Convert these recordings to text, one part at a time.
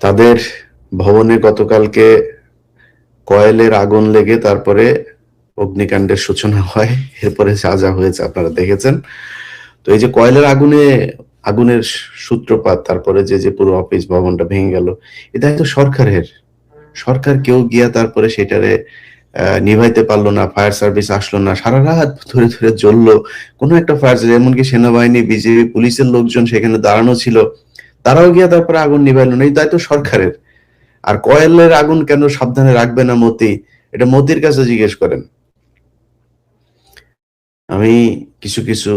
তাদের ভবনে গতকালকে কয়েলের আগুন লেগে তারপরে অগ্নিকাণ্ডের সূচনা হয়। এরপরে যা যা হয়েছে আপনারা দেখেছেন। তো এই যে কয়েলের আগুনের সূত্রপাত, তারপরে যে পুরো অফিস ভবনটা ভেঙে গেল, এটা তো সরকারের। সরকার কেউ গিয়া তারপরে সেটারে নিভাইতে পারলো না, ফায়ার সার্ভিস আসলো না, সারা রাত ধরে ধরে জ্বললো। কোনো একটা ফায়ার, এমনকি সেনাবাহিনী, বিজেপি, পুলিশের লোকজন সেখানে দাঁড়ানো ছিল, তারাও গিয়া তারপরে আগুন নিভাইলো না। এই দায়িত্ব সরকারের। আর কয়েলের আগুন কেন সাবধানে রাখবে না মতি, এটা মতির কাছে জিজ্ঞেস করেন। আমি কিছু কিছু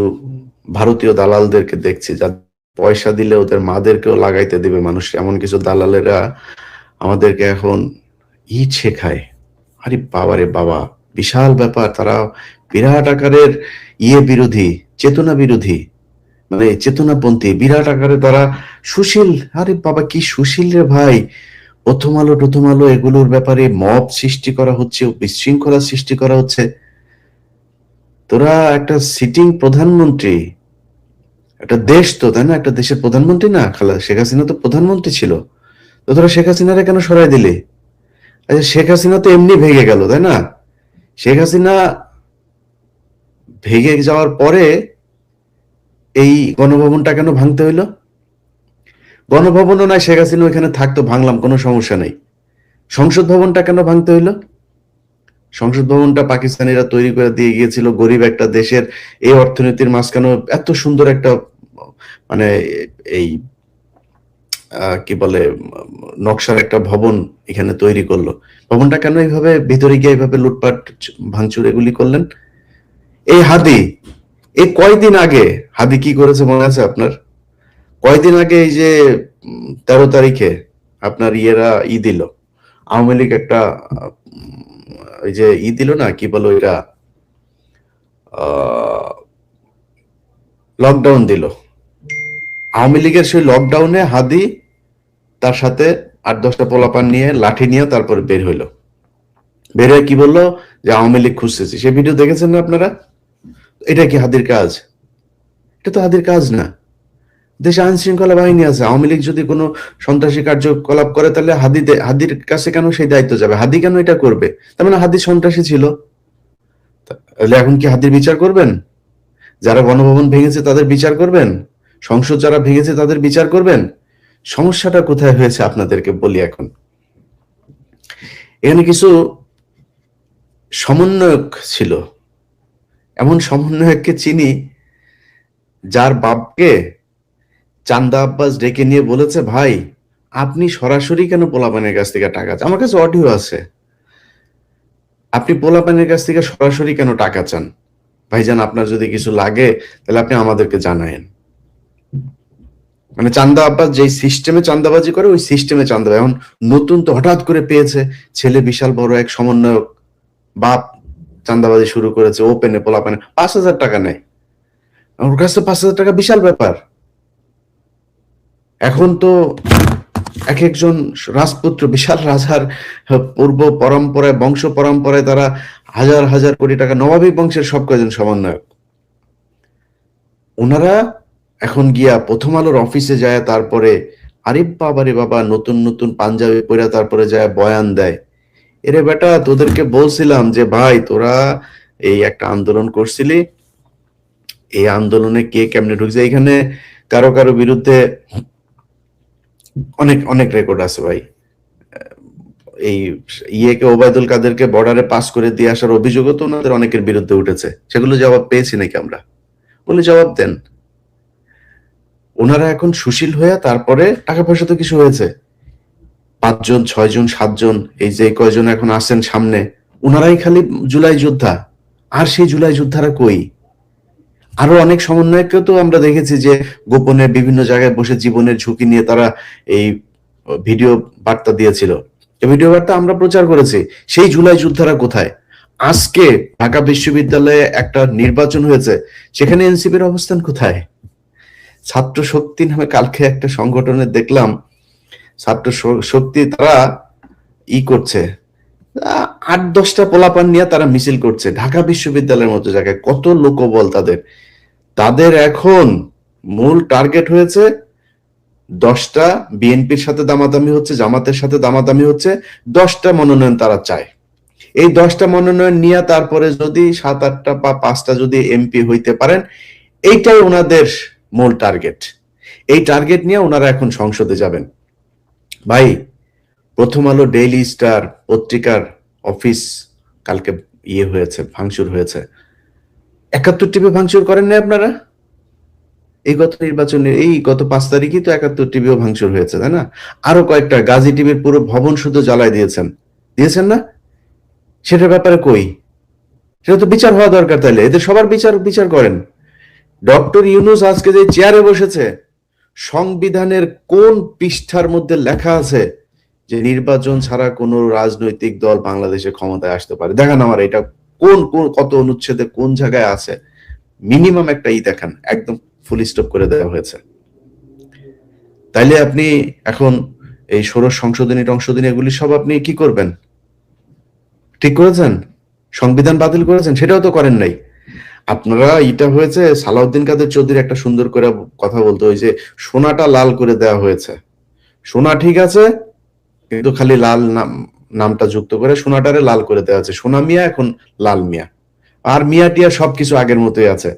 ভারতীয় দালালদেরকে দেখছি, যা পয়সা দিলে ওদের মাদেরকেও লাগাইতে দেবে মানুষ, এমন কিছু দালালেরা আমাদেরকে এখন ইট শেখায়। আরে বাবা রে বাবা, বিশাল ব্যাপার। তারা বিরাট আকারের বিরোধী, চেতনা বিরোধী, মানে চেতনাপন্থী, বিরাট আকারে তারা সুশীল। আরে বাবা, কি সুশীল রে ভাই! প্রথম আলো এগুলোর ব্যাপারে মব সৃষ্টি করা হচ্ছে, বিশৃঙ্খলা সৃষ্টি করা হচ্ছে। তোরা একটা সিটিং প্রধানমন্ত্রী, একটা দেশ তো, তাই না? একটা দেশের প্রধানমন্ত্রী না? শেখ হাসিনা তো প্রধানমন্ত্রী ছিল। তো তোরা শেখ হাসিনারে কেন সরাই দিলি? আচ্ছা, শেখ হাসিনা তো এমনি ভেঙে গেল, তাই না? শেখ হাসিনা ভেঙে যাওয়ার পরে এই গণভবনটা কেন ভাঙতে হইলো? গণভবনও নয়, শেখ হাসিনা ওইখানে থাকতো, ভাঙলাম, কোনো সমস্যা নেই। সংসদ ভবনটা কেন ভাঙতে হইলো? সংসদ ভবনটা পাকিস্তানিরা তৈরি করে দিয়ে গিয়েছিল গরিব একটা দেশের এই অর্থনীতির মাঝখানে এত সুন্দর একটা, মানে এই কি বলে, নকশার একটা ভবন এখানে তৈরি করলো। ভবনটা কেন এইভাবে ভিতরে গিয়ে এইভাবে লুটপাট ভাঙচুর এগুলি করলেন? এই হাদি, এই কয়দিন আগে হাদি কি করেছে মনে আছে আপনার? কয়দিন আগে এই যে 13 তারিখে আপনার দিল, আওয়ামী লীগ একটা ওই যে দিল না, কি বলো এটা, লকডাউন দিল। আওয়ামী লীগের সেই লকডাউনে হাদি তার সাথে 8-10টা পোলাপান নিয়ে, লাঠি নিয়ে তারপরে বের হইলো। বের হয়ে কি বললো যে আওয়ামী লীগ খুঁজতেছি। সে ভিডিও দেখেছেন না আপনারা? এটা কি হাদির কাজ? এটা তো হাদির কাজ না। দেশে আইন শৃঙ্খলা বাহিনী আছে। আওয়ামী লীগ যদি কোনো সন্ত্রাসী কার্যকলাপ করে, তাহলে হাদির কাছে কেন সেই দায়িত্ব যাবে? হাদি কেন এটা করবে? তার মানে হাদি সন্ত্রাসী ছিল। তাহলে এখন কি হাদির বিচার করবেন? যারা গণভবন ভেঙেছে তাদের বিচার করবেন? সংসদ যারা ভেঙেছে তাদের বিচার করবেন? সমস্যাটা কোথায় হয়েছে আপনাদেরকে বলি এখন। এখানে কিছু সমন্বয়ক ছিল। এমন সমন্বয়ককে চিনি, যার বাপকে চান্দা আব্বাস ডেকে নিয়ে বলেছে, ভাই আপনি সরাসরি কেন পোলাপানের কাছ থেকে টাকা চান? আমার কাছে অডিও আছে। আপনি পোলাপানের কাছ থেকে সরাসরি কেন টাকা চান? ভাইজান, আপনার যদি কিছু লাগে তাহলে আপনি আমাদেরকে জানায়েন। মানে চান্দা আব্বাস যেই সিস্টেমে চান্দাবাজি করে, ওই সিস্টেমে চান্দা। এখন নতুন তো হঠাৎ করে পেয়েছে, ছেলে বিশাল বড় এক সমন্বয়ক, বাপ চান্দাবাজি শুরু করেছে ওপেনে, পোলাপানে 5,000 টাকা নেয়। ওর কাছে 5,000 টাকা বিশাল ব্যাপার। এখন তো এক একজন রাজপুত্র, বিশাল রাজার পূর্ব পরম্পরায়, বংশ পরম্পরায় তারা হাজার হাজার কোটি টাকা, নবাবী বংশের সব কয়জন সমন্বয়ক। ওনারা এখন গিয়া প্রথম আলোর অফিসে যায়, তারপরে আরে বাবা রে বাবা, নতুন নতুন পাঞ্জাবি পরে তারপরে যায় বয়ান দেয়। এরে বেটা, তোদেরকে বলছিলাম যে ভাই তোরা এই একটা আন্দোলন করছিলি, এই আন্দোলনে কে কেমনে ঢুকছে, এখানে কারো কারো বিরুদ্ধে অনেক অনেক রেকর্ড আছে ভাই। এই ওবায়দুল কাদেরকে বর্ডারে পাস করে দিয়ে আসার অভিযোগও তো ওনাদের অনেকের বিরুদ্ধে উঠেছে। সেগুলো জবাব পেয়েছি নাকি আমরা? বলে জবাব দেন। ওনারা এখন সুশীল হয়ে তারপরে টাকা পয়সা তো কিছু হয়েছে, 5 জন 6 জন 7 জন, এই যে কয়জন এখন আসেন সামনে, ওনারাই খালি জুলাই যোদ্ধা। আর সেই জুলাই যোদ্ধারা কই? আরো অনেক সমন্বয়ককে তো আমরা দেখেছি যে গোপনে বিভিন্ন জায়গায় বসে জীবনের ঝুঁকি নিয়ে তারা এই ভিডিও বার্তা দিয়েছিল। এই ভিডিও বার্তা আমরা প্রচার করেছি। সেই জুলাই যোদ্ধারা কোথায়? আজকে ঢাকা বিশ্ববিদ্যালয়ে একটা নির্বাচন হয়েছে, সেখানে এনসিপির অবস্থান কোথায়? ছাত্র শক্তি নামে কালকে একটা সংগঠনে দেখলাম, ছাত্র শক্তি তারা করছে, 8-10টা পোলাপান নিয়ে তারা মিছিল করছে ঢাকা বিশ্ববিদ্যালয়ের মতো জায়গায়। কত লোকবল তাদের! তাদের এখন মূল টার্গেট হয়েছে 10টা বিএনপির সাথে দামাদামি হচ্ছে, জামাতের সাথে দামাদামি হচ্ছে, 10টা মনোনয়ন তারা চায়। এই 10টা মনোনয়ন নিয়ে তারপরে যদি 7-8টা বা 5টা যদি এমপি হইতে পারেন, এইটাই ওনাদের মূল টার্গেট। এই টার্গেট নিয়ে ওনারা এখন সংসদে যাবেন। ভাই, প্রথম আলো ডেইলি স্টার পত্রিকার অফিস কালকে হয়েছে, ভাঙচুর হয়েছে। 71 টিভি ভাঙচুর করেন না আপনারা? এই গত নির্বাচনে এই গত 5 তারিখই তো 71 টিভিও ভাঙচুর হয়েছে, তাই না? আরো কয়েকটা গাজী টিভির পুরো ভবন শুধু জ্বালায় দিয়েছেন না? সেটার ব্যাপারে কই? সেটা তো বিচার হওয়া দরকার। তাইলে এদের সবার বিচার করেন। ডক্টর ইউনূস আজকে যে চেয়ারে বসেছে, সংবিধানের কোন পৃষ্ঠার মধ্যে লেখা আছে যে নির্বাচন ছাড়া কোনো রাজনৈতিক দল বাংলাদেশে ক্ষমতায় আসতে পারে? দেখান আমার এটা কোন কত অনুচ্ছেদে কোন জায়গায় আছে। মিনিমাম একটা দেখান, একদম ফুল স্টপ করে দেওয়া হয়েছে। তাইলে আপনি এখন এই ষোড়শ সংশোধনী এগুলি সব আপনি কি করবেন? ঠিক করেছেন? সংবিধান বাতিল করেছেন? সেটাও তো করেন নাই। আপনারা এটা হয়েছে, সালাউদ্দিন কাদের চৌধুরী একটা সুন্দর করে কথা বলতো, ওই যে সোনাটা লাল করে দেওয়া হয়েছে। সোনা ঠিক আছে, কিন্তু খালি লাল নামটা যুক্ত করে সোনাটারে লাল করে দেওয়া আছে। সোনা মিয়া এখন লাল মিয়া, আর মিয়া টিয়া সবকিছু আগের মতোই আছে।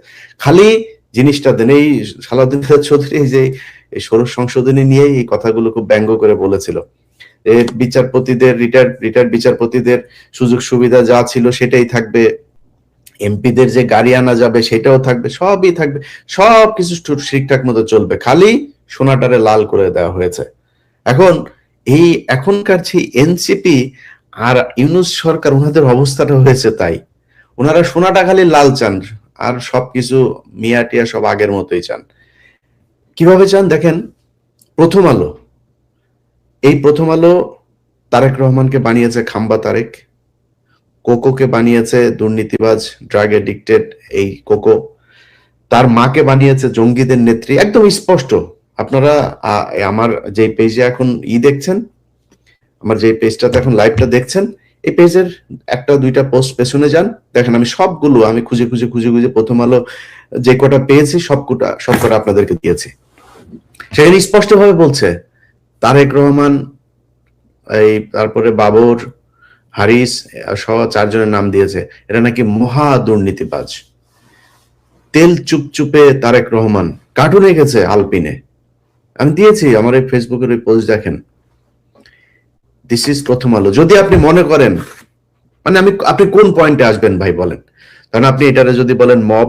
খালি জিনিসটা দেন। এই সালাউদ্দিন কাদের চৌধুরী যে এই ষোড়শ সংশোধনী নিয়ে এই কথাগুলো খুব ব্যঙ্গ করে বলেছিল। বিচারপতিদের রিটায়ার্ড বিচারপতিদের সুযোগ সুবিধা যা ছিল সেটাই থাকবে, এমপিদের যে গাড়ি আনা যাবে সেটাও থাকবে, সবই থাকবে, সবকিছু ঠিকঠাক মতো চলবে, খালি সোনাটারে লাল করে দেওয়া হয়েছে। এখন এই এখনকার যে এনসিপি আর ইউনূস সরকার, ওনাদের অবস্থাটা হয়েছে তাই। ওনারা সোনাটা খালি লাল চান, আর সবকিছু মিয়া টিয়া সব আগের মতোই চান। কিভাবে চান দেখেন। প্রথম আলো তারেক রহমানকে বানিয়েছে খাম্বা তারেক, কোকোকে বানিয়েছে দুর্নীতিবাজ, ড্রাগ এডিক্টেড এই কোকো, তার মাকে বানিয়েছে জঙ্গিদের নেত্রী। একদম স্পষ্ট। আপনারা আমার যে পেজে এখন দেখছেন, আমার যে পেজটাতে এখন লাইভটা দেখছেন, এই পেজের 1-2টা পোস্ট পেছনে যান, দেখেন আমি সবগুলো আমি খুঁজে প্রথম আলো যে কটা পেয়েছি সবকটা আপনাদেরকে দিয়েছি। সেখানে স্পষ্ট ভাবে বলছে তারেক রহমান, এই তারপরে বাবর, হারিস সহ 4 জনের নাম দিয়েছে, এরা নাকি মহা দুর্নীতিবাজ। তেল চুপচুপে তারেক রহমান কার্টুনে গেছে আলপিনে, আমি দিয়েছি আমার এই ফেসবুকের ওই পোস্ট দেখেন। দিস ইজ প্রথম আলো। যদি আপনি মনে করেন, মানে আপনি কোন পয়েন্টে আসবেন ভাই বলেন? কারণ আপনি এটারে যদি বলেন মব,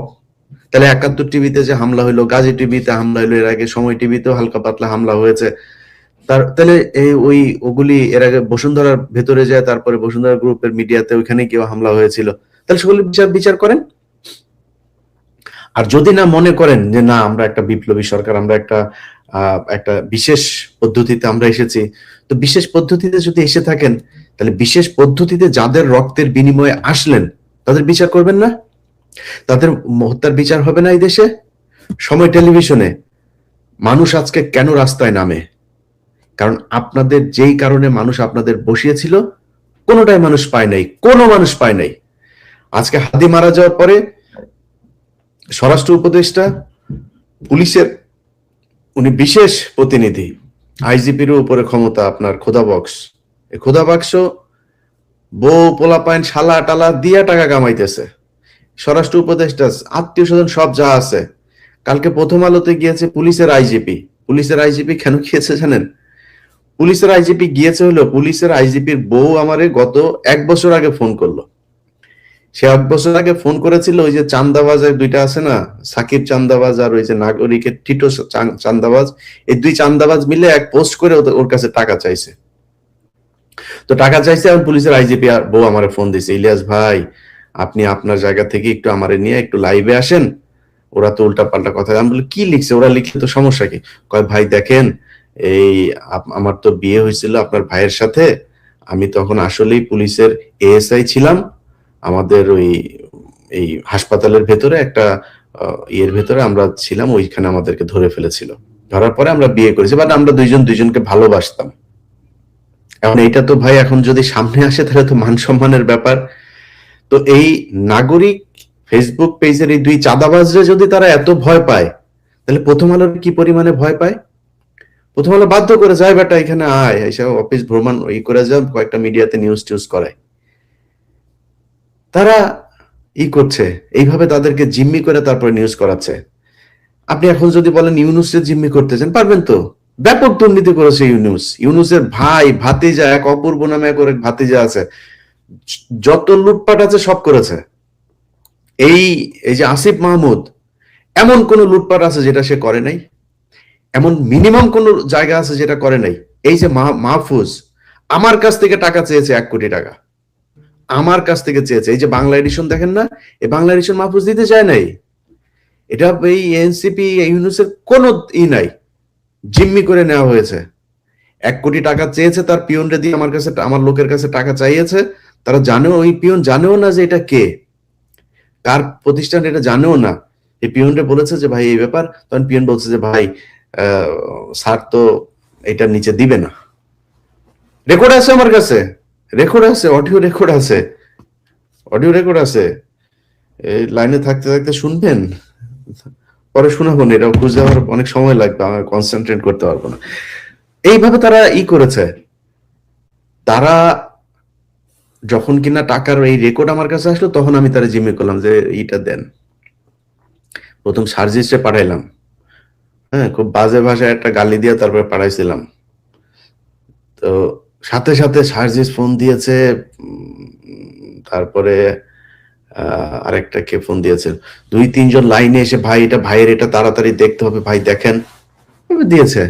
তাহলে 71 টিভিতে যে হামলা হইলো, গাজী টিভিতে হামলা হইলো, এর আগে সময় টিভিতেও হালকা পাতলা হামলা হয়েছে, তাহলে ওগুলি এর আগে বসুন্ধরার ভেতরে যায়, তারপরে বসুন্ধরা গ্রুপের মিডিয়াতে ওইখানে কেউ হামলা হয়েছিল, তাহলে সেগুলি বিচার করেন। আর যদি না মনে করেন যে না আমরা একটা বিপ্লবী সরকার, আমরা একটা বিশেষ পদ্ধতিতে আমরা এসেছি, তো বিশেষ পদ্ধতিতে যদি এসে থাকেন, তাহলে বিশেষ পদ্ধতিতে যাদের রক্তের বিনিময়ে আসলেন তাদের বিচার করবেন না? তাদের হত্যার বিচার হবে না এই দেশে? সময় টেলিভিশনে মানুষ আজকে কেন রাস্তায় নামে? কারণ আপনাদের যেই কারণে মানুষ আপনাদের বসিয়েছিল, কোনোটাই মানুষ পায় নাই, কোনো মানুষ পায় নাই। আজকে হাদি মারা যাওয়ার পরে স্বরাষ্ট্র উপদেষ্টা, পুলিশের উনি বিশেষ প্রতিনিধি, আইজিপির উপরে ক্ষমতা আপনার খোদা বক্স, এই খোদা বাক্স বউ পোলাপাইন শালা টালা দিয়া টাকা কামাইতেছে। স্বরাষ্ট্র উপদেষ্টা, আত্মীয় স্বজন সব যা আছে। কালকে প্রথম আলোতে গিয়েছে পুলিশের আইজিপি কেন গিয়েছে জানেন? পুলিশের আইজিপি গিয়েছে হলো, পুলিশের আইজিপির বউ আমারে গত 1 বছর আগে ফোন করলো। সে 1 বছর আগে ফোন করেছিল, ওই যে চান্দাবাজের 2টা আছে না, সাকিব চান্দাবাজ আর ওই যে নাগরিকের টিটো চান্দাবাজ, এই 2 চান্দাবাজ মিলে এক পোস্ট করে ওর কাছে টাকা চাইছে। তো টাকা চাইছে, এখন পুলিশের আইজিপি আর বউ আমারে ফোন দিছে, ইলিয়াস ভাই আপনি আপনার জায়গা থেকে একটু আমারে নিয়ে একটু লাইভে আসেন, ওরা তো উল্টা পাল্টা কথা। আমি বলি কি লিখছে? ওরা লিখলে তো সমস্যা কি? কয় ভাই দেখেন, এই আমার তো বিয়ে হয়েছিল আপনার ভাইয়ের সাথে, আমি তখন আসলেই পুলিশের এএসআই ছিলাম, আমাদের এই হাসপাতালের ভেতরে একটা ভেতরে আমরা ছিলাম, ওইখানে আমাদেরকে ধরে ফেলেছিল, ধরার পরে আমরা বিয়ে করেছি, বাট আমরা দুইজনকে ভালোবাসতাম। এখন এইটা তো ভাই এখন যদি সামনে আসে তাহলে তো মান সম্মানের ব্যাপার। তো এই নাগরিক ফেসবুক পেজের এই 2 চাঁদাবাজরা যদি তারা এত ভয় পায়, তাহলে প্রথম আলোর কি পরিমাণে ভয় পায়? প্রথম আলো বাধ্য করে, যায় বেটা এখানে আয়, এসব অফিস ভ্রমণ ই করে যা, কয়েকটা মিডিয়াতে নিউজ টিউজ করায়। তারা ই করছে এইভাবে, তাদেরকে জিম্মি করে তারপরে নিউজ করাচ্ছে। আপনি এখন যদি বলেন ইউনুসের জিম্মি করতে চান, পারবেন তো? ব্যাপক দুর্নীতি করেছে ইউনুস। ইউনুসের ভাই ভাতিজা, এক অপূর্ব নামে এক ভাতিজা আছে, যত লুটপাট আছে সব করেছে। এই এই যে আসিফ মাহমুদ, এমন কোন লুটপাট আছে যেটা সে করে নাই? এমন মিনিমাম কোন জায়গা আছে যেটা করে নাই? এই যে মাহফুজ আমার কাছ থেকে টাকা চেয়েছে, 1 কোটি টাকা আমার কাছ থেকে চেয়েছে। এই যে বাংলা এডিশন দেখেন না, এই বাংলা এডিশন মাহফুজ দিতে চায় নাই। এটা এই এনসিপি ইউনুসের কোনো নাই, জিম্মি করে নেওয়া হয়েছে। 1 কোটি টাকা চেয়েছে, তার পিয়নরে দিয়ে আমার কাছে, আমার লোকের কাছে টাকা চাইয়েছে। তারা জানেও, ওই পিয়ন জানেও না যে এটা কে, কার প্রতিষ্ঠান, এটা জানেও না। এই পিয়নরে বলেছে যে ভাই এই ব্যাপার, তখন পিয়ন বলছে যে ভাই স্যার তো এটার নিচে দিবে না। রেকর্ড আছে আমার কাছে, রেকর্ড আছে, অডিও রেকর্ড আছে, অডিও রেকর্ড আছে। এই লাইনে থাকতে থাকতে শুনবেন, পরে শোনাবো না, এটা খুঁজে আমার অনেক সময় লাগবে, আমি কনসেন্ট্রেট করতে পারবো না। এইভাবে তারা করেছে। তারা যখন কিনা টাকার এই রেকর্ড আমার কাছে আসলো, তখন আমি তারা জিম্মি করলাম যে এইটা দেন। প্রথম সার্জিসে পাঠাইলাম, হ্যাঁ, খুব বাজে ভাষায় একটা গালি দিয়ে তারপরে পাঠাইছিলাম। তো সাথে সাথে সার্জিস ফোন দিয়েছে, তারপরে আরেকটা কে ফোন দিয়েছে, 2-3 জন লাইনে এসে ভাই এটা ভাইয়ের, এটা তাড়াতাড়ি দেখতে হবে ভাই, দেখেন দিয়েছে।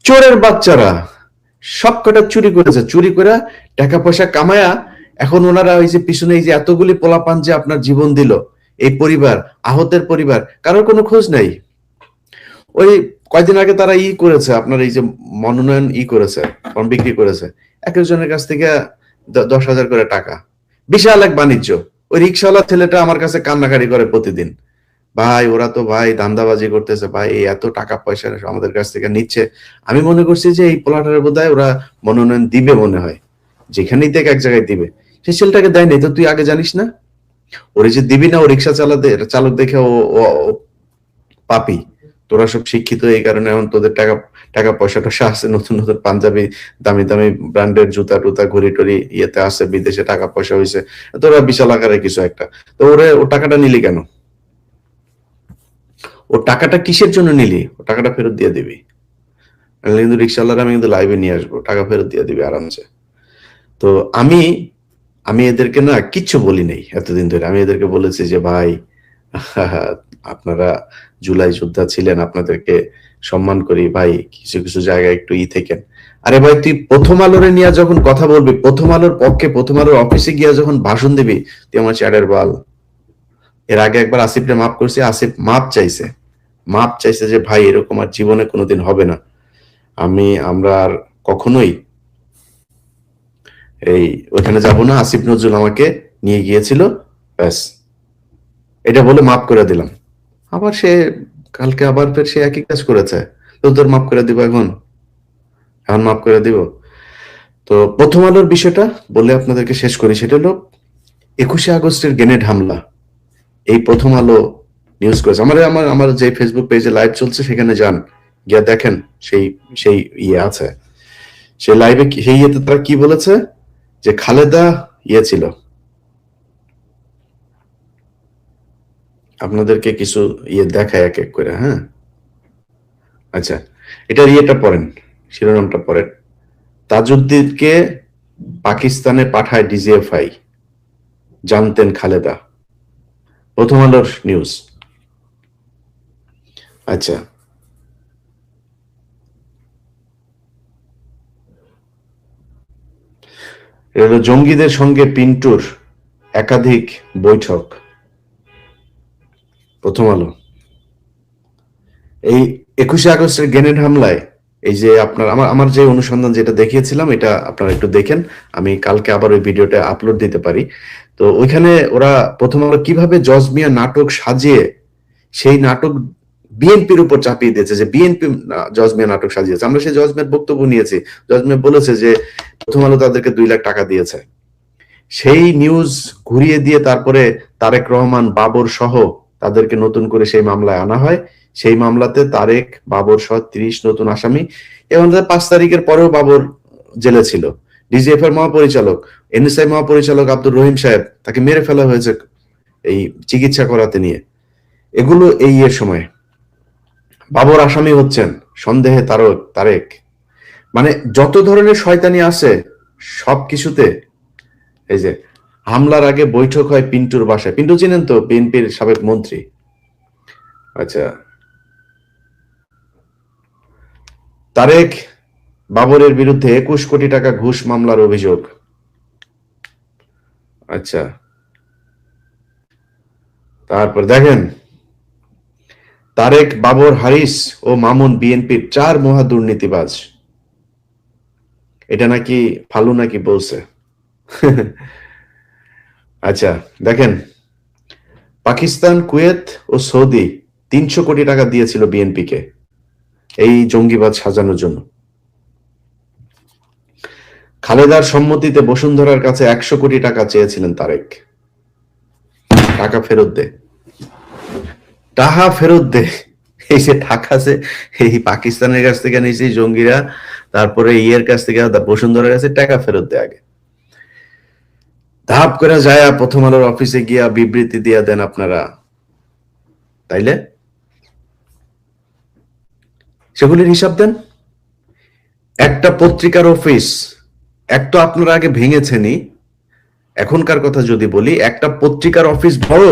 চোরের বাচ্চারা সব কটা চুরি করেছে, চুরি করে টাকা পয়সা কামায়া এখন ওনারা ওই যে পিছনে এই যে এতগুলি পোলাপান যে আপনার জীবন দিল, এই পরিবার, আহতের পরিবার, কারোর কোনো খোঁজ নাই। ওই কয়দিন আগে তারা করেছে, আপনার এই যে মনোনয়ন করেছে, ফর্ম বিক্রি করেছে, এক একজনের কাছ থেকে 10,000 করে টাকা, বিশাল এক বাণিজ্য। ওই রিক্সাওয়ালা ছেলেটা আমার কাছে কান্নাকারি করে প্রতিদিন, ভাই ওরা তো ভাই ধান্দাবাজি করতেছে ভাই, এই এত টাকা পয়সা আমাদের কাছ থেকে নিচ্ছে। আমি মনে করছি যে এই পোলাটার বোধহয় ওরা মনোনয়ন দিবে, মনে হয় যেখানেই দেখ এক জায়গায় দিবে। সেই ছেলেটাকে দেয় নাই তো, তুই আগে জানিস না? ওরে যে দিবি না, ও রিক্সা চালক দেখে ও পাপি। তোরা সব শিক্ষিত, এই কারণে এখন তোদের টাকা টাকা পয়সাটা আছে, নতুন নতুন পাঞ্জাবি, দামি দামি ব্র্যান্ডের জুতা টুতা, ঘড়ি টড়ি ইয়েতে আছে, বিদেশে টাকা পয়সা হয়েছে, তোরা বিশাল আকারে কিছু একটা। তো ও টাকাটা নিলি কেন? ও টাকাটা কিসের জন্য নিলি? ও টাকাটা ফেরত দিয়ে দিবি। কিন্তু রিক্সাওয়ালারা আমি কিন্তু লাইভে নিয়ে আসবো, টাকা ফেরত দিয়ে দিবি আরামসে। তো আমি আমি এদেরকে না কিচ্ছু বলি নাই এতদিন ধরে। আমি এদেরকে বলেছি যে ভাই আপনারা জুলাই যোদ্ধা ছিলেন, আপনাদেরকে সম্মান করি ভাই, কিছু কিছু জায়গায় একটু থেকেন। আরে ভাই তুই প্রথম আলোরে নিয়ে যখন কথা বলবি, প্রথম আলোর পক্ষে, প্রথম আলোর অফিসে গিয়ে যখন ভাষণ দিবি, তুই আমার চ্যাটের বাল। এর আগে একবার আসিফরে মাফ করছি, আসিফ মাপ চাইছে যে ভাই এরকম আর জীবনে কোনোদিন হবে না, আমরা আর কখনোই এই ওখানে যাব না। আসিফ নজরুল আমাকে নিয়ে গিয়েছিল, ব্যাস এটা বলে মাফ করে দিলাম। আবার সে কালকে আবার ফের সে একই কাজ করেছে। তো তোর মাফ করে দিব এখন মাফ করে দিব। তো প্রথম আলোর বিষয়টা বলে আপনাদেরকে শেষ করি, সেটা হলো 21শে আগস্টের গ্রেনেড হামলা। এই প্রথম আলো নিউজ করেছে। আমার যে ফেসবুক পেজে লাইভ চলছে সেখানে যান, গিয়া দেখেন, সেই সেই আছে সেই লাইভে, সেই ইয়েতে তারা কি বলেছে যে খালেদা ছিল। আপনাদেরকে কিছু দেখায় এক এক করে। হ্যাঁ, আচ্ছা, এটার পড়েন, শিরোনামটা পড়েন। তাজউদ্দিনকে পাকিস্তানে পাঠায় ডিজিএফআই, জানতেন খালেদা। প্রথম আলোর নিউজ। আচ্ছা, জঙ্গিদের সঙ্গে পিন্টুর একাধিক বৈঠক। প্রথম আলো। এই 21শে আগস্টের গ্রেনেড হামলায় এই যে আপনার আমার যে অনুসন্ধান যেটা দেখিয়েছিলাম, এটা আপনারা একটু দেখেন, আমি কালকে আবার ওই ভিডিওটা আপলোড দিতে পারি। তো ওইখানে ওরা প্রথম আলো কিভাবে জজ মিয়া নাটক সাজিয়ে, সেই নাটক বিএনপির উপর চাপিয়ে দিয়েছে যে বিএনপি জজ মিয়া নাটক সাজিয়েছে। আমরা সেই জজ মিয়ার বক্তব্য নিয়েছি। জজ মিয়া বলেছে যে প্রথম আলো তাদেরকে 2 লাখ টাকা দিয়েছে। সেই নিউজ ঘুরিয়ে দিয়ে তারপরে তারেক রহমান, বাবর সহ তাদেরকে নতুন করে সেই মামলায় আনা হয়। সেই মামলাতে তারেক, বাবর সহ 30 নতুন আসামি, এবং 5 তারিখের পরেও বাবর জেলে ছিল। ডিজিএফ এর মহাপরিচালক, এনএসআই মহাপরিচালক আব্দুর রহিম সাহেব, তাকে মেরে ফেলা হয়েছে এই চিকিৎসা করাতে নিয়ে। এগুলো এই এর সময়। বাবর আসামি হচ্ছেন সন্দেহে তারেক। মানে যত ধরনের শয়তানি আছে সবকিছুতে। এই যে হামলার আগে বৈঠক হয় পিন্টুর বাসায়। পিন্টু চিনেন তো, বিএনপির সাবেক মন্ত্রী। আচ্ছা, তারেক বাবরের বিরুদ্ধে 21 কোটি টাকা ঘুষ মামলার অভিযোগ। আচ্ছা, তারপর দেখেন, তারেক, বাবর, হারিস ও মামুন বিএনপির 4 মহা দুর্নীতিবাজ। এটা নাকি ফালু নাকি বলছে। আচ্ছা দেখেন, পাকিস্তান, কুয়েত ও সৌদি 300 কোটি টাকা দিয়েছিল বিএনপিকে এই জঙ্গিবাদ সাজানোর জন্য। খালেদার সম্মতিতে বসুন্ধরার কাছে 100 কোটি টাকা চেয়েছিলেন তারেক। টাকা ফেরত দে, টাকা ফেরত দে। এই যে টাকা আছে, এই পাকিস্তানের কাছ থেকে নিয়েছি জঙ্গিরা, তারপরে ইয়ের কাছ থেকে, বসুন্ধরার কাছে, টাকা ফেরত দে আগে। ধাপ করে যায় প্রথম আলোর অফিসে গিয়া বিবৃতি দিয়া দেন আপনারা, তাইলে সেগুলির হিসাব দেন। একটা পত্রিকার অফিস, এক তো আপনারা আগে ভেঙেছেনই, এখনকার কথা যদি বলি, একটা পত্রিকার অফিস বড়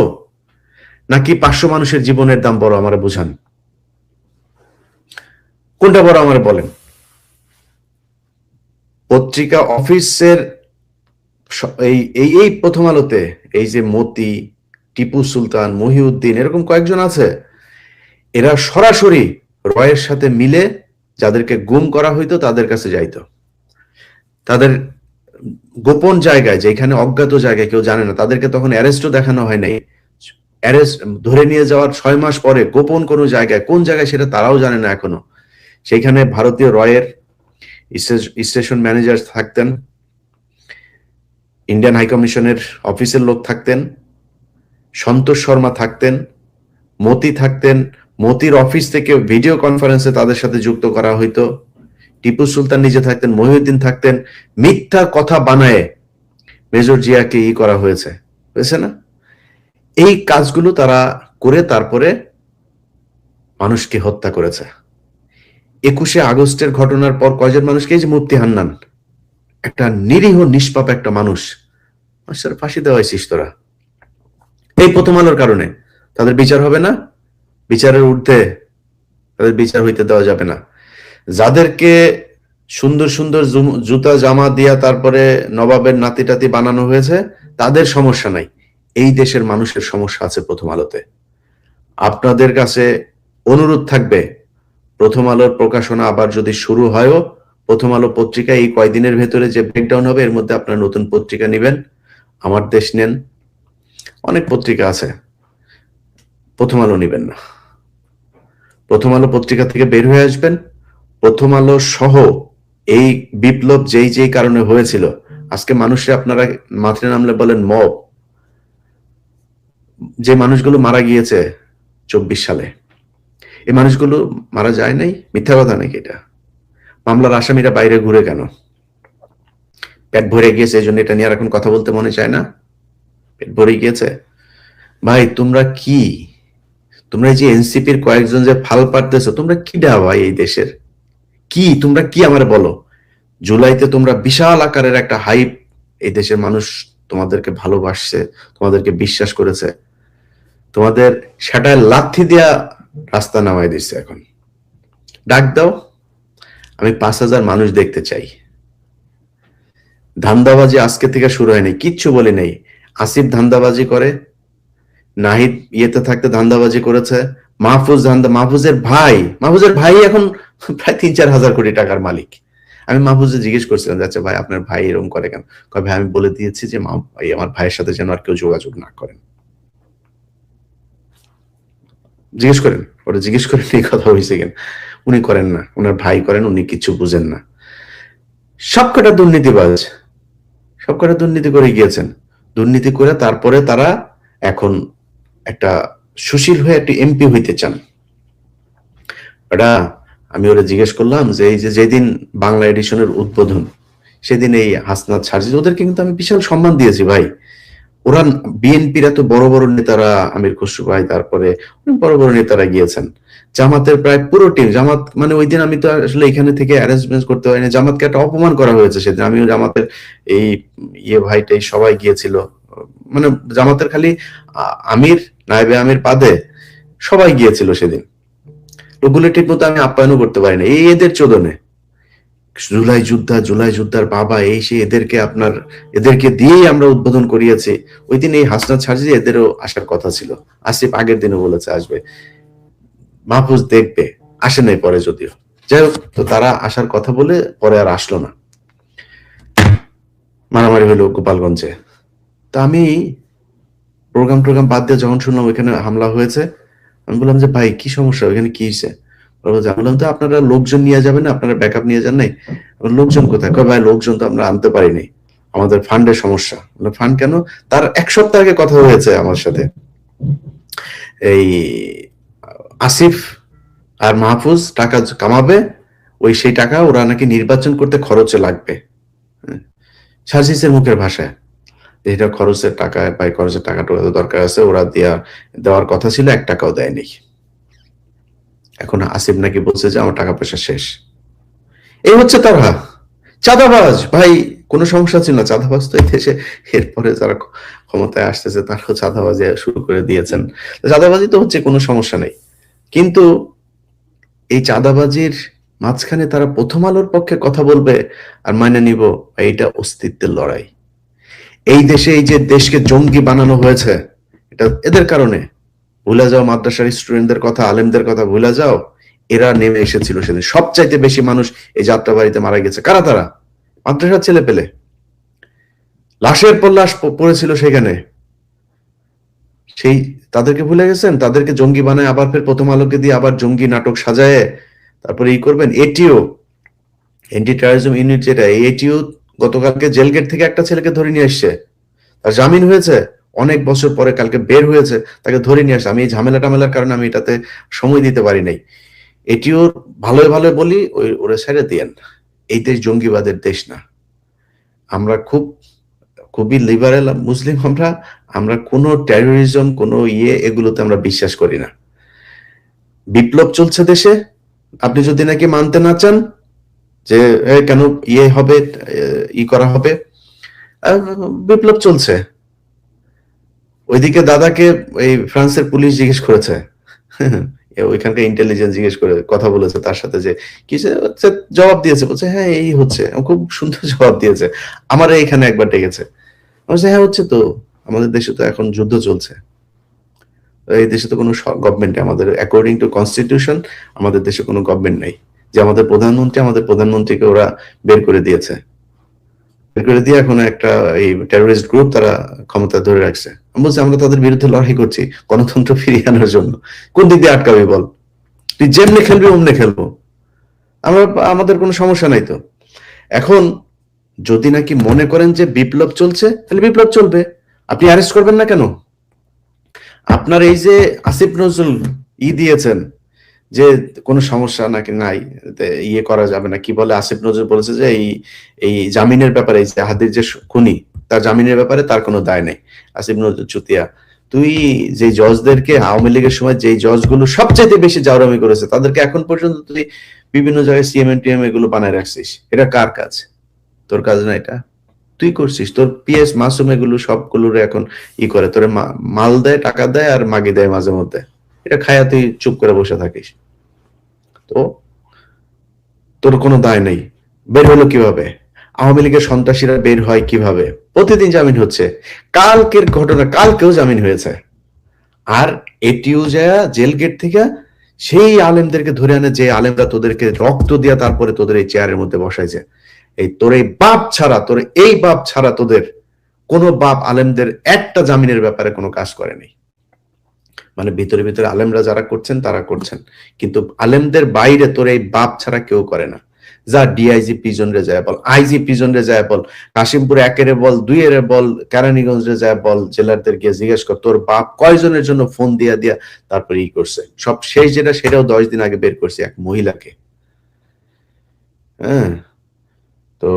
নাকি 500 মানুষের জীবনের দাম বড়? আমার বুঝান, কোনটা বড় আমার বলেন। পত্রিকা অফিসের এই প্রথম আলোতে এই যে মতি, টিপু সুলতান, মহিউদ্দিন, এরকম কয়েকজন আছে, এরা সরাসরি রয়ের সাথে মিলে যাদেরকে গুম করা হইতো তাদের কাছে যাইতো। তাদের গোপন জায়গায়, যেখানে অজ্ঞাত জায়গায় কেউ জানে না, তাদেরকে তখন অ্যারেস্টও দেখানো হয় নাই। অ্যারেস্ট ধরে নিয়ে যাওয়ার 6 মাস পরে গোপন কোনো জায়গায়, কোন জায়গায় সেটা তারাও জানে না এখনো, সেইখানে ভারতীয় রয়ের স্টেশন ম্যানেজার থাকতেন, ইন্ডিয়ান হাইকমিশনের অফিসের লোক থাকতেন, সন্তোষ শর্মা থাকতেন, মতি থাকতেন। মতির অফিস থেকে ভিডিও কনফারেন্সে তাদের সাথে যুক্ত করা হইতো। টিপু সুলতান নিজে থাকতেন, মহিউদ্দিন থাকতেন। মিথ্যা কথা বানায় মেজর জিয়াকে করা হয়েছে, বুঝছে না? এই কাজগুলো তারা করে তারপরে মানুষকে হত্যা করেছে। 21শে আগস্টের ঘটনার পর কয়জন মানুষকে, এই যে মুফতি হান্নান, একটা নিরীহ নিষ্পাপ একটা মানুষ, ফাঁসি দেওয়া হয়েছিস তোরা এই প্রথম আলোর কারণে। তাদের বিচার হবে না, বিচারের ঊর্ধ্বে তাদের বিচার হইতে দেওয়া যাবে না। যাদেরকে সুন্দর সুন্দর জুতা জামা দিয়া তারপরে নবাবের নাতি টাতি বানানো হয়েছে, তাদের সমস্যা নাই, এই দেশের মানুষের সমস্যা আছে প্রথম আলোতে। আপনাদের কাছে অনুরোধ থাকবে, প্রথম আলোর প্রকাশনা আবার যদি শুরু হয়ও, প্রথম আলো পত্রিকা এই কয়দিনের ভেতরে যে ব্রেকডাউন হবে, এর মধ্যে আপনারা নতুন পত্রিকা নেবেন। আমার দেশ নেন, অনেক পত্রিকা আছে, প্রথম আলো নেবেন না। প্রথম আলো পত্রিকা থেকে বের হয়ে আসবেন। প্রথম আলো সহ এই বিপ্লব যেই কারণে হয়েছিল, আজকে মানুষে আপনারা মাথায় নামলে বলেন মব, যে মানুষগুলো মারা গিয়েছে 24 সালে, এই মানুষগুলো মারা যায় নাই? মিথ্যা কথা নাকি এটা? মামলার আসামিরা বাইরে ঘুরে কেন? পেট ভরে গিয়েছে, এই জন্য এটা নিয়ে আর এখন কথা বলতে মনে চায় না? পেট ভরে গিয়েছে? ভাই তোমরা কি, তোমরা যে এনসিপির কয়েকজন যে ফাল পারতেছো, তোমরা কি ভাই এই দেশের কি? তোমরা কি আমার বলো? জুলাইতে তোমরা বিশাল আকারের একটা হাইপ, এই দেশের মানুষ তোমাদেরকে ভালোবাসছে, তোমাদেরকে বিশ্বাস করেছে, তোমাদের সেটায় লাথি দিয়া রাস্তা নামাই দিচ্ছে। এখন ডাক দাও, আমি 5,000 মানুষ দেখতে চাই। ধান্দাবাজি আজকে থেকে শুরু হয়নি, কিচ্ছু বলি নাই। আসিফ ধান্দাবাজি করে, নাহিদ ইয়েতে থাকতে ধান্দাবাজি করেছে, মাহফুজের ভাই এখন প্রায় 3-4 হাজার কোটি টাকার মালিক। আমি মাহফুজে জিজ্ঞেস করছিলাম, আচ্ছা ভাই আপনার ভাই এরকম করে কেন? ভাই আমি বলে দিয়েছি যে আমার ভাইয়ের সাথে যেন আর কেউ যোগাযোগ না করেন। জিজ্ঞেস করেন, ওরা জিজ্ঞেস করেন এই কথা হয়েছে কেন। উনি করেন না, ওনার ভাই করেন, উনি কিছু বুঝেন না। সবকটা দুর্নীতিবাজ, সবকটা দুর্নীতি করে গিয়েছেন। দুর্নীতি করে তারপরে তারা এখন একটা সুশীল হয়ে একটি এমপি হইতে চান। ওটা আমি ওরা জিজ্ঞেস করলাম যে এই যে যেদিন বাংলা এডিশনের উদ্বোধন, সেদিন এই হাসনাত সার্জিস ওদেরকে কিন্তু আমি বিশাল সম্মান দিয়েছি ভাই। ওরা বিএনপির এত বড় বড় নেতারা, আমির খসরু ভাই, তারপরে বড় বড় নেতারা গিয়েছেন। জামাতের প্রায় পুরো টিম, জামাত মানে ওই দিন আমি তো আসলে এখানে থেকে অ্যারেঞ্জমেন্ট করতে পারিনি, জামাতকে একটা অপমান করা হয়েছে সেদিন। আমিও জামাতের এই ভাইটাই সবাই গিয়েছিল, মানে জামাতের খালি আমির, নায়েবে আমির বাদে সবাই গিয়েছিল সেদিন। লোকগুলো ঠিক মতো আমি আপ্যায়নও করতে পারি না এই এদের চোদনে। জুলাই যোদ্ধার বাবা এই সে, এদেরকে দিয়েই আমরা উদ্বোধন করিয়েছি। ওই দিন এই হাসনাত সার্জিস এদেরও আসার কথা ছিল, আসিফ আগের দিনও বলেছে আসবে, মাহফুজ দেখবে, আসে নাই পরে যদিও। যাই হোক, তো তারা আসার কথা বলে পরে আর আসলো না, মারামারি হলো গোপালগঞ্জে। তা আমি প্রোগ্রাম বাদ দিয়ে যখন শুনলাম ওইখানে হামলা হয়েছে, আমি বললাম যে ভাই কি সমস্যা, ওইখানে কি হয়েছে? বললাম তো আপনারা লোকজন নিয়ে যাবেন না, আপনারা ব্যাকআপ নিয়ে যান নাই? লোকজন কোথায়? ভাই লোকজন তো আমরা আনতে পারিনি, আমাদের ফান্ডের সমস্যা। ফান্ড কেন? তার এক সপ্তাহ আগে কথা হয়েছে আমার সাথে, এই আসিফ আর মাহফুজ টাকা কামাবে, সেই টাকা ওরা নাকি নির্বাচন করতে খরচে লাগবে। সার্জিসের মুখের ভাষায় এটা খরচের টাকা, ভাই খরচের টাকাটা দরকার আছে, ওরা দেওয়ার কথা ছিল, 1 টাকাও দেয়নি। এখন আসিফ নাকি বলছে যে আমার টাকা পয়সা শেষ। এই হচ্ছে তারা চাঁদাবাজ ভাই। কোনো সমস্যা ছিল না, চাঁদাবাজ তো দেশে এরপরে যারা ক্ষমতায় আসতেছে তারাও চাঁদাবাজি শুরু করে দিয়েছেন। চাঁদাবাজি তো হচ্ছে, কোনো সমস্যা নেই, কিন্তু এই চাঁদাবাজির মাঝখানে তারা প্রথম আলোর পক্ষে কথা বলবে আর মানে নিব, এইটা অস্তিত্বের লড়াই। এই দেশে এই যে দেশকে জঙ্গি বানানো হয়েছে, এটা এদের কারণে। ভুলে যাও মাদ্রাসার স্টুডেন্টদের কথা, আলেমদের কথা ভুলে যাও। এরা নেমে এসেছিল সেদিন, সবচাইতে বেশি মানুষ এই যাত্রাবাড়িতে মারা গেছে কারা? তারা মাদ্রাসার ছেলে পেলে, লাশের পর লাশ পড়েছিল সেখানে। সেই তাদেরকে ভুলে গেছেন? তাদেরকে জঙ্গি বানায় আবার ফের প্রথম আলোকে দিয়ে আবার জঙ্গি নাটক সাজায় তারপরে করবেন। এটিও, এন্টি টেরোরিজম ইউনিট, যেটা এটিও গতকালকে জেল গেট থেকে একটা ছেলেকে ধরে নিয়ে আসছে, তার জামিন হয়েছে অনেক বছর পরে, কালকে বের হয়েছে, তাকে ধরে নিয়ে আসছে। আমি এই ঝামেলার কারণে আমি এটাতে সময় দিতে পারি নাই। এটিও ভালোই বলি, ওরা ছেড়ে দিয়েন। এই দেশ জঙ্গিবাদের দেশ না। আমরা খুবই লিবারেল মুসলিম, আমরা কোনো টেরোরিজম, কোনো এগুলোতে আমরা বিশ্বাস করি না। বিপ্লব চলছে দেশে, আপনি যদি নাকি মানতে না চান যে কেন হবে, করা হবে, বিপ্লব চলছে। ওইদিকে দাদাকে এই ফ্রান্সের পুলিশ জিজ্ঞেস করেছে, ওইখানকার ইন্টেলিজেন্স জিজ্ঞেস করে কথা বলেছে তার সাথে, যে কিছু জবাব দিয়েছে, বলছে হ্যাঁ এই হচ্ছে, খুব সুন্দর জবাব দিয়েছে। আমার এখানে একবার ডেকেছে, বলছে হ্যাঁ হচ্ছে তো, আমাদের দেশে তো এখন যুদ্ধ চলছে, এই দেশে তো কোনো গভর্নমেন্ট, আমাদের অ্যাকর্ডিং টু কনস্টিটিউশন আমাদের দেশে কোনো গভর্নমেন্ট নেই, যে আমাদের প্রধানমন্ত্রীকে ওরা বের করে দিয়েছে, বের করে দিয়ে এখন একটা এই টেরোরিস্ট গ্রুপ তারা ক্ষমতা ধরে রাখছে। আমি বলছি আমরা তাদের বিরুদ্ধে লড়াই করছি গণতন্ত্র ফিরিয়ে আনার জন্য। কোন দিক দিয়ে আটকাবি বল? তুই যেমনি খেলবি অমনি খেলবো, আমাদের কোনো সমস্যা নাই তো। এখন যদি নাকি মনে করেন যে বিপ্লব চলছে, তাহলে বিপ্লব চলবে, আপনি অ্যারেস্ট করবেন না কেন? আপনার এই যে আসিফ নজরুল দিয়েছেন যে কোনো সমস্যা নাকি নাই, করা যাবে না, কি বলে আসিফ নজরুল বলেছে যে এই জামিনের ব্যাপারে, এই যে হাদির যে খুনি, তার জামিনের ব্যাপারে তার কোনো দায় নেই। আসিফ নজরুল চুতিয়া, তুই যে জজদেরকে আওয়ামী লীগের সময় যে জজগুলো সবচেয়ে বেশি জাউরামি করেছে, তাদেরকে এখন পর্যন্ত তুই বিভিন্ন জায়গায় সিএমএম টিএম এগুলো বানায় রাখছিস, এটা কার কাজ? তোর কাজ না এটা, তুই করছিস। তোর পিএস মাসুম এগুলো সবগুলোর এখন করে, তোরে মাল দেয়, টাকা দেয় আর মাগি দেয় মাঝে মধ্যে, এটা খায়া তুই চুপ করে বসে থাকিস। তো তোর কোনো দায় নেই। বের হলো কিভাবে? আওয়ামী লীগের সন্ত্রাসীরা বের হয় কিভাবে? প্রতিদিন জামিন হচ্ছে। কালকের ঘটনা, কালকেও জামিন হয়েছে। আর এটিও যায় জেল গেট থেকে সেই আলেমদেরকে ধরে আনে, যে আলেমরা তোদেরকে রক্ত দিয়া তারপরে তোদের এই চেয়ারের মধ্যে বসাইছে। তোর এই বাপ ছাড়া তোদের কোন বাপ আলেমদের একটা জামিনের ব্যাপারে কোনো কাজ করেনি। মানে ভিতরে আলেমরা যারা করছেন তারা করছেন, কিন্তু আলেমদের বাইরে তোর এই বাপ ছাড়া কেউ করে না। যা ডিআইজি পিজন রে যায় বল, আইজি পিজন রে যায় বল, কাশিমপুরে 1 বল, 2 বল, কেরানীগঞ্জ রে যায় বল, জেলারদের গিয়ে জিজ্ঞেস কর তোর বাপ কয়জনের জন্য ফোন দিয়া দিয়া তারপরে ই করছে। সব শেষ যেটা সেটাও 10 দিন আগে বের করছে এক মহিলাকে। হ্যাঁ, তো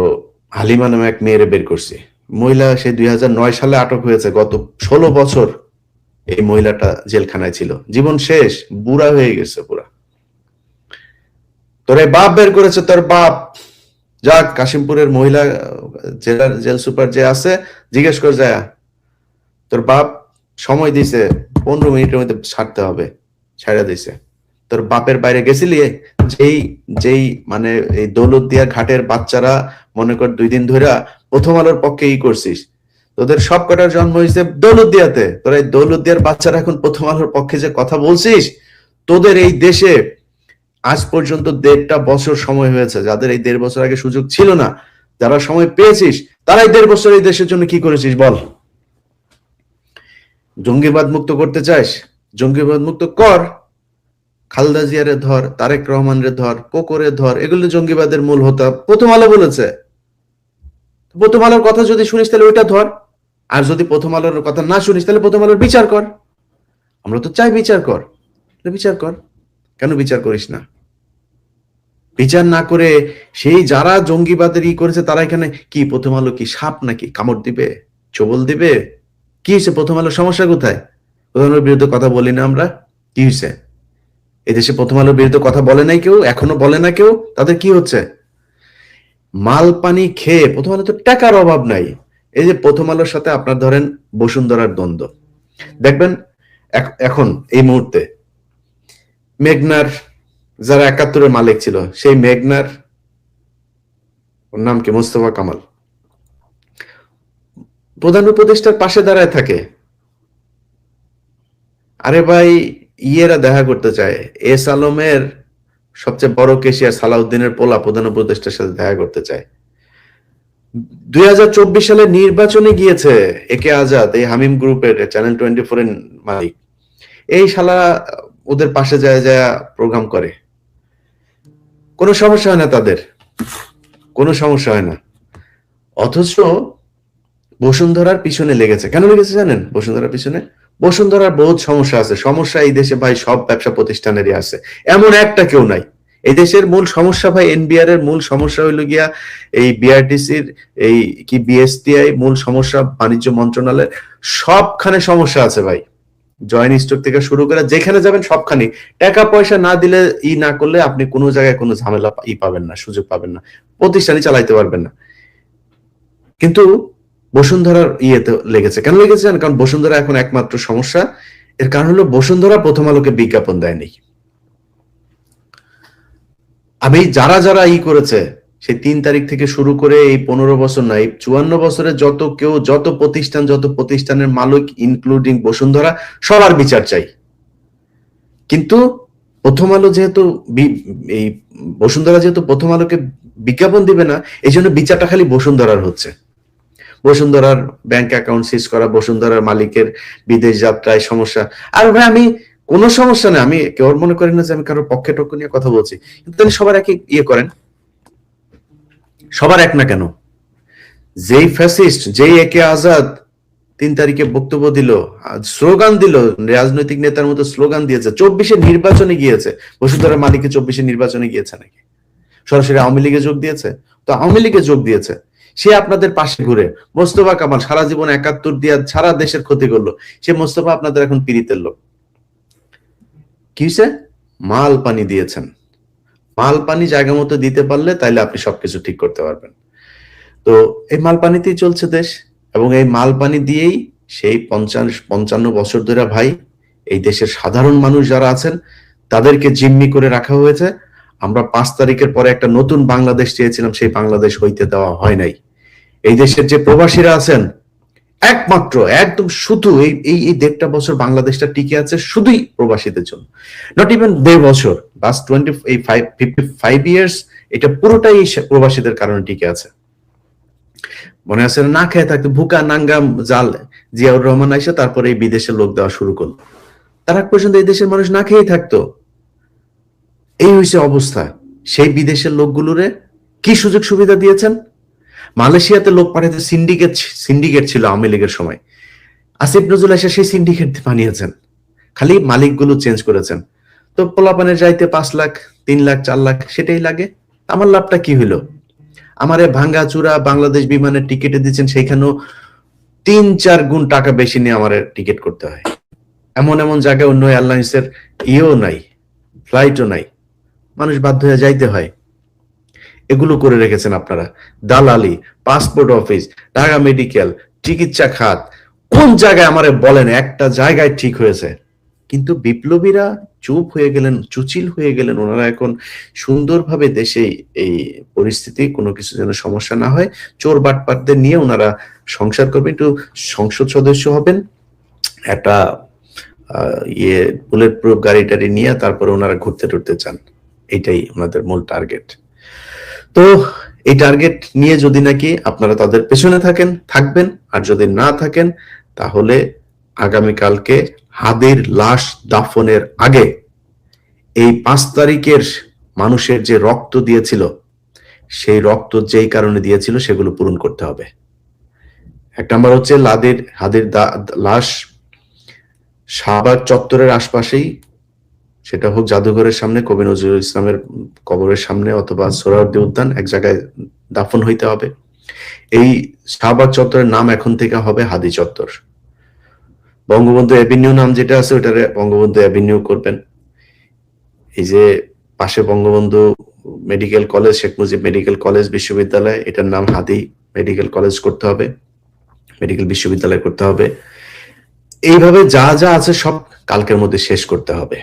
হালিমা নামে এক মেয়েরে বের করছে। মহিলা সে 2009 সালে আটক হয়েছে, গত 16 বছর এই মহিলাটা জেলখানায় ছিল, জীবন শেষ, বুড়া হয়ে গেছে পুরা। তোর বাপ বের করেছে, তোর বাপ। যাক, কাশিমপুরের মহিলা জেলার জেল সুপার যে আছে জিজ্ঞেস করে যায়, তোর বাপ সময় দিছে 15 মিনিটের মধ্যে ছাড়তে হবে, ছাড়া দিছে। তোর বাপের বাইরে গেছিলি, যেই যেই মানে এই দৌলতদিয়া ঘাটের বাচ্চারা মনে কর 2 দিন ধরে প্রথম আলোর পক্ষে ই করছিস, তোদের সব কটার জন্ম হয়েছে দৌলতদিয়াতে, তোরা এই দৌলতদিয়ার বাচ্চারা এখন প্রথম আলোর পক্ষে যে কথা বলছিস, তোদের এই দেশে আজ পর্যন্ত 1.5 বছর সময় হয়েছে, যাদের এই 1.5 বছর আগে সুযোগ ছিল না, যারা সময় পেয়েছিস, তারাই 1.5 বছর এই দেশের জন্য কি করেছিস বল। জঙ্গিবাদ মুক্ত করতে চাস, জঙ্গিবাদ মুক্ত কর। খালেদা জিয়ারে ধর, তারেক রহমানের ধর, কোকরে ধর, এগুলো জঙ্গিবাদের মূল হোতা প্রথম আলো বলেছে। প্রথম আলোর কথা যদি শুনিস তাহলে ওইটা ধর, আর যদি প্রথম আলোর কথা না শুনিস তাহলে প্রথম আলোর বিচার কর। আমরা তো চাই বিচার কর, বিচার কর। কেন বিচার করিস না? বিচার না করে সেই যারা জঙ্গিবাদের ই করেছে তারা এখানে কি, প্রথম আলো কি সাপ নাকি, কামড় দিবে, চবল দিবে? কি হয়েছে? প্রথম আলোর সমস্যা কোথায়? প্রথম আলোর বিরুদ্ধে কথা বলি না আমরা, কি হয়েছে? এদেশে প্রথম আলোর বিরুদ্ধে কথা বলে নাই কেউ, এখনো বলে না কেউ, তাদের কি হচ্ছে? মাল পানি খেয়ে, প্রথম আলো তো টাকার অভাব নাই। এই যে প্রথম আলোর সাথে আপনার ধরেন বসুন্ধরার দ্বন্দ্ব দেখবেন এখন এই মুহূর্তে, মেঘনার যারা 71-এর মালিক ছিল, সেই মেঘনার ওর নাম কি, মোস্তফা কামাল, প্রধান উপদেষ্টার পাশে দাঁড়ায় থাকে। আরে ভাই, ইয়েরা দেখা করতে চায়, এস আলমের সবচেয়ে বড় কেশিয়ার সালাউদ্দিনের পোলা প্রধান উপদেষ্টার সাথে দেখা করতে চায়। 2024 সালে নির্বাচনে গিয়েছে একে আজাদ, এই হামিম গ্রুপের চ্যানেল 24 এর মালিক, এই শালা ওদের পাশে যায় যায় প্রোগ্রাম করে। কোনো সমস্যা হয় না তাদের, কোনো সমস্যা হয় না। অথচ বসুন্ধরার পিছনে লেগেছে। কেন লেগেছে জানেন? বসুন্ধরার পিছনে বসুন্ধরার বহুত সমস্যা আছে। সমস্যা এই দেশে ভাই সব ব্যবসা প্রতিষ্ঠানেরই আছে, এমন একটা কেউ নাই। এই দেশের মূল সমস্যা ভাই, এনবিআর এর মূল সমস্যা হইল গিয়া এই বিআরটিসির এই কি বিএসটিআই, মূল সমস্যা বাণিজ্য মন্ত্রণালয়ের, সবখানে সমস্যা আছে ভাই। জয়েন্ট স্টক থেকে শুরু করে যেখানে যাবেন সবখানে টাকা পয়সা না দিলে ই না করলে আপনি কোনো জায়গায় কোনো ঝামেলা ই পাবেন না, সুযোগ পাবেন না, প্রতিষ্ঠানই চালাইতে পারবেন না। কিন্তু বসুন্ধরার ইয়েতে লেগেছে। কেন লেগেছে জানেন? কারণ বসুন্ধরা এখন একমাত্র সমস্যা। এর কারণ হলো বসুন্ধরা প্রথম আলোকে বিজ্ঞাপন দেয়নি। আমি যারা যারা ই করেছে সেই 3 তারিখ থেকে শুরু করে এই 15 বছর নাই, 54 বছরে যত কেউ, যত প্রতিষ্ঠান, যত প্রতিষ্ঠানের মালিক ইনক্লুডিং বসুন্ধরা, সবার বিচার চাই। কিন্তু প্রথম আলো যেহেতু এই বসুন্ধরা যেহেতু প্রথম আলোকে বিজ্ঞাপন দিবে না, এই জন্য বিচারটা খালি বসুন্ধরার হচ্ছে। বসুন্ধরার ব্যাংক অ্যাকাউন্ট সিজ করা, বসুন্ধরার মালিকের বিদেশ যাত্রায় সমস্যা। আর ভাই আমি কোনো সমস্যা নেই, আমি কেউ মনে করি না যে আমি কারোর পক্ষে টক্ষ নিয়ে কথা বলছি, কিন্তু তাহলে সবার একই ইয়ে করেন, সবার এক না কেন? যেই ফ্যাসিস্ট, যেই একে আজাদ 3 তারিখে বক্তব্য দিল, স্লোগান দিল, রাজনৈতিক নেতার মতো স্লোগান দিয়েছে, 24-এ নির্বাচনে গিয়েছে। বসুন্ধরার মালিকে 24-এ নির্বাচনে গিয়েছে নাকি? সরাসরি আওয়ামী লীগে যোগ দিয়েছে? তো আওয়ামী লীগে যোগ দিয়েছে, সে আপনাদের পাশে ঘুরে। মোস্তফা কামাল সারা জীবন 71 দিয়া সারা দেশের ক্ষতি করলো, সে মোস্তফা আপনাদের এখন পীড়িতের লোক। কি হয়েছে? মাল পানি দিয়েছেন। মাল পানি জায়গা মতো দিতে পারলে তাইলে আপনি সবকিছু ঠিক করতে পারবেন। তো এই মাল পানিতেই চলছে দেশ, এবং এই মাল পানি দিয়েই সেই 55 বছর ধরে ভাই এই দেশের সাধারণ মানুষ যারা আছেন তাদেরকে জিম্মি করে রাখা হয়েছে। আমরা 5 তারিখের পরে একটা নতুন বাংলাদেশ চেয়েছিলাম, সেই বাংলাদেশ হইতে দেওয়া হয় নাই। এই দেশের যে প্রবাসীরা আছেন, একমাত্র একদম শুধু এই এই 1.5 বছর বাংলাদেশটা টিকে আছে শুধুই প্রবাসীদের জন্য। নট ইভেন 1.5 বছর, লাস্ট 55 ইয়ার্স, এটা পুরোটাই প্রবাসীদের কারণে টিকে আছে। মনে আছে না খেয়ে থাকতো, ভুকা নাঙ্গাম জাল, জিয়াউর রহমান আইসা তারপরে এই বিদেশের লোক দেওয়া শুরু করলো। তার আগ পর্যন্ত এই দেশের মানুষ না খেয়েই থাকতো। এই হয়েছে অবস্থা। সেই বিদেশের লোকগুলোরে কি সুযোগ সুবিধা দিয়েছেন? মালয়েশিয়াতে লোক পাঠাতে সিন্ডিকেট ছিল আওয়ামী লীগের সময়। আসিফ নজরুল এসে সেই সিন্ডিকেট বানিয়েছেন, খালি মালিকগুলো চেঞ্জ করেছেন। তো পোলাপানের যাইতে 5 লাখ 3 লাখ 4 লাখ সেটাই লাগে। আমার লাভটা কি হইলো? আমারে ভাঙ্গা চূড়া বাংলাদেশ বিমানের টিকিটে দিচ্ছেন, সেইখানেও 3-4 গুণ টাকা বেশি নিয়ে আমার টিকিট করতে হয়। এমন এমন জায়গায় অন্য এয়ারলাইন্সের ইয়েও নাই, ফ্লাইটও নাই, মানুষ বাধ্য হয়ে যাইতে হয়। এগুলো করে রেখেছেন আপনারা। দালালি, পাসপোর্ট অফিস, ঢাকা মেডিকেল, চিকিৎসা খাত, কোন জায়গায় আমারে বলেন একটা জায়গায় ঠিক হয়েছে? কিন্তু বিপ্লবীরা চুপ হয়ে গেলেন, চুচিল হয়ে গেলেন। ওনারা এখন সুন্দরভাবে দেশে এই পরিস্থিতি কোনো কিছু যেন সমস্যা না হয়, চোর বাটপাটদের নিয়ে ওনারা সংসার করবেন, একটু সংসদ সদস্য হবেন, একটা বুলেট প্রুফ গাড়ি টাড়ি নিয়ে তারপরে ওনারা ঘুরতে টুরতে চান। এটাই ওনাদের মূল টার্গেট। তো এই টার্গেট নিয়ে যদি নাকি আপনারা তাদের পেছনে থাকবেন, আর যদি না থাকেন তাহলে আগামীকালকে হাদির লাশ দাফনের আগে এই 5 তারিখের মানুষের যে রক্ত দিয়েছিল, সেই রক্ত যেই কারণে দিয়েছিল সেগুলো পূরণ করতে হবে। 1 নাম্বার হচ্ছে হাদির লাশ শাহবাগ চত্বরের আশপাশেই, সেটা হোক জাদুঘরের সামনে, কবি নজরুল ইসলামের কবরের সামনে, অথবা সোহরাওয়ার্দী উদ্যান, এক জায়গায় দাফন হইতে হবে। এই শাহবাগ চত্বরের নাম এখন থেকে হবে হাদি চত্বর। বঙ্গবন্ধু এভিনিউ নাম যেটা আছে ওইটারে বঙ্গবন্ধু এভিনিউ করবেন। এই যে পাশে Bangabandhu medical college, Sheikh Mujib medical college বিশ্ববিদ্যালয়, এটার নাম হাদি মেডিকেল কলেজ করতে হবে, মেডিকেল বিশ্ববিদ্যালয় করতে হবে। এইভাবে যা যা আছে সব কালকের মধ্যে শেষ করতে হবে।